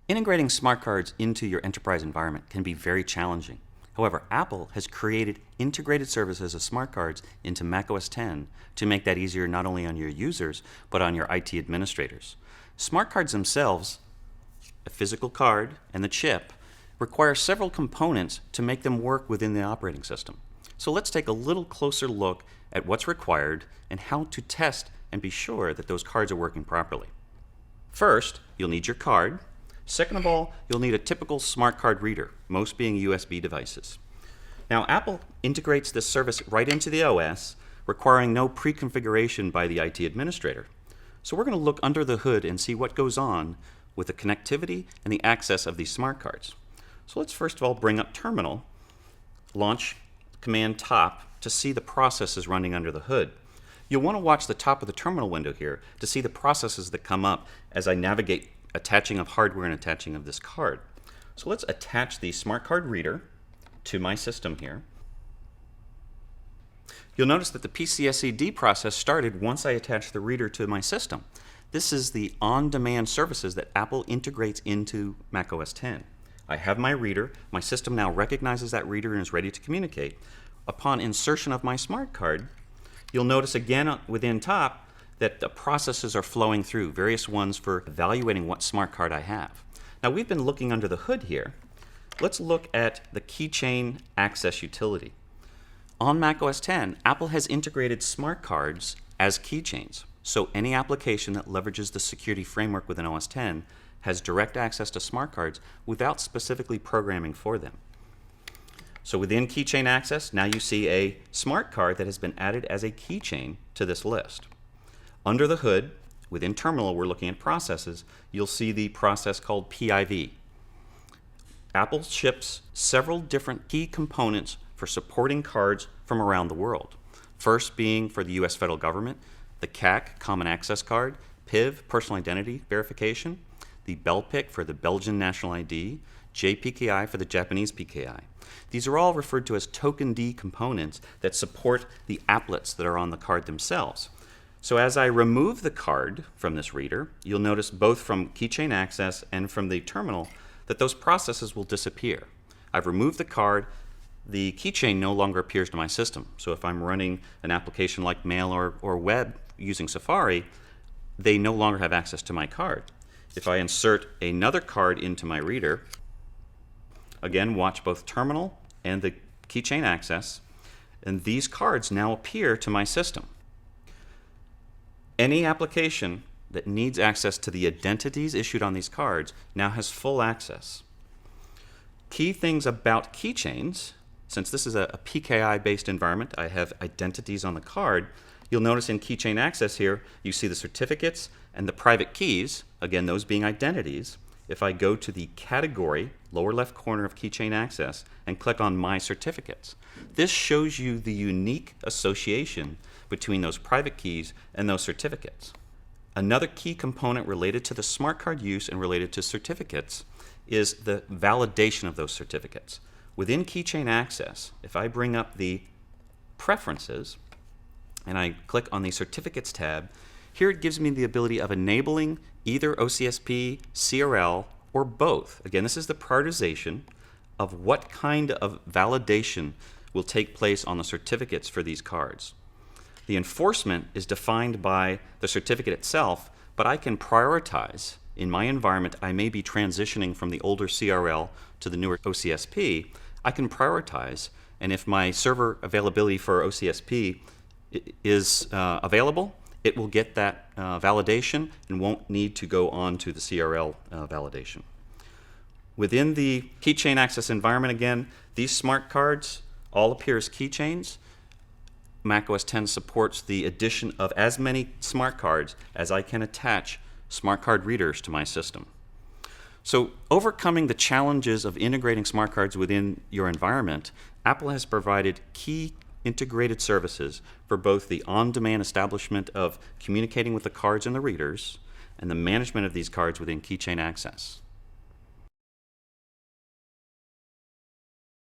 Integrating smart cards into your enterprise environment can be very challenging. However, Apple has created integrated services of smart cards into macOS 10 to make that easier not only on your users, but on your IT administrators. Smart cards themselves, a physical card and the chip, require several components to make them work within the operating system. So let's take a little closer look at what's required and how to test and be sure that those cards are working properly. First, you'll need your card. Second of all, you'll need a typical smart card reader, most being USB devices. Now, Apple integrates this service right into the OS, requiring no pre-configuration by the IT administrator. So we're going to look under the hood and see what goes on with the connectivity and the access of these smart cards. So let's first of all bring up Terminal, launch Command Top to see the processes running under the hood. You'll want to watch the top of the terminal window here to see the processes that come up as I navigate attaching of hardware and attaching of this card. So let's attach the smart card reader to my system here. You'll notice that the PCSED process started once I attached the reader to my system. This is the on-demand services that Apple integrates into macOS 10. I have my reader. My system now recognizes that reader and is ready to communicate. Upon insertion of my smart card, you'll notice again within top that the processes are flowing through, various ones for evaluating what smart card I have. Now we've been looking under the hood here. Let's look at the Keychain access utility. On macOS 10, Apple has integrated smart cards as keychains. So any application that leverages the security framework within OS 10 has direct access to smart cards without specifically programming for them. So within Keychain Access, now you see a smart card that has been added as a keychain to this list. Under the hood, within Terminal, we're looking at processes. You'll see the process called PIV. Apple ships several different key components for supporting cards from around the world. First being for the US federal government, the CAC, Common Access Card, PIV, Personal Identity Verification, the BELPIC for the Belgian National ID, JPKI for the Japanese PKI. These are all referred to as Token D components that support the applets that are on the card themselves. So as I remove the card from this reader, you'll notice both from Keychain Access and from the terminal that those processes will disappear. I've removed the card, the keychain no longer appears to my system. So if I'm running an application like Mail or Web using Safari, they no longer have access to my card. If I insert another card into my reader, again, watch both Terminal and the Keychain Access, and these cards now appear to my system. Any application that needs access to the identities issued on these cards now has full access. Key things about keychains, since this is a PKI-based environment, I have identities on the card. You'll notice in Keychain Access here, you see the certificates and the private keys, again, those being identities. If I go to the category, lower left corner of Keychain Access, and click on My Certificates, this shows you the unique association between those private keys and those certificates. Another key component related to the smart card use and related to certificates is the validation of those certificates. Within Keychain Access, if I bring up the Preferences and I click on the Certificates tab, here it gives me the ability of enabling either OCSP, CRL, or both. Again, this is the prioritization of what kind of validation will take place on the certificates for these cards. The enforcement is defined by the certificate itself, but I can prioritize. In my environment, I may be transitioning from the older CRL to the newer OCSP. I can prioritize, and if my server availability for OCSP is available, it will get that validation and won't need to go on to the CRL validation. Within the Keychain Access environment, again, these smart cards all appear as keychains. macOS 10 supports the addition of as many smart cards as I can attach smart card readers to my system. So overcoming the challenges of integrating smart cards within your environment, Apple has provided key integrated services for both the on-demand establishment of communicating with the cards and the readers and the management of these cards within Keychain Access.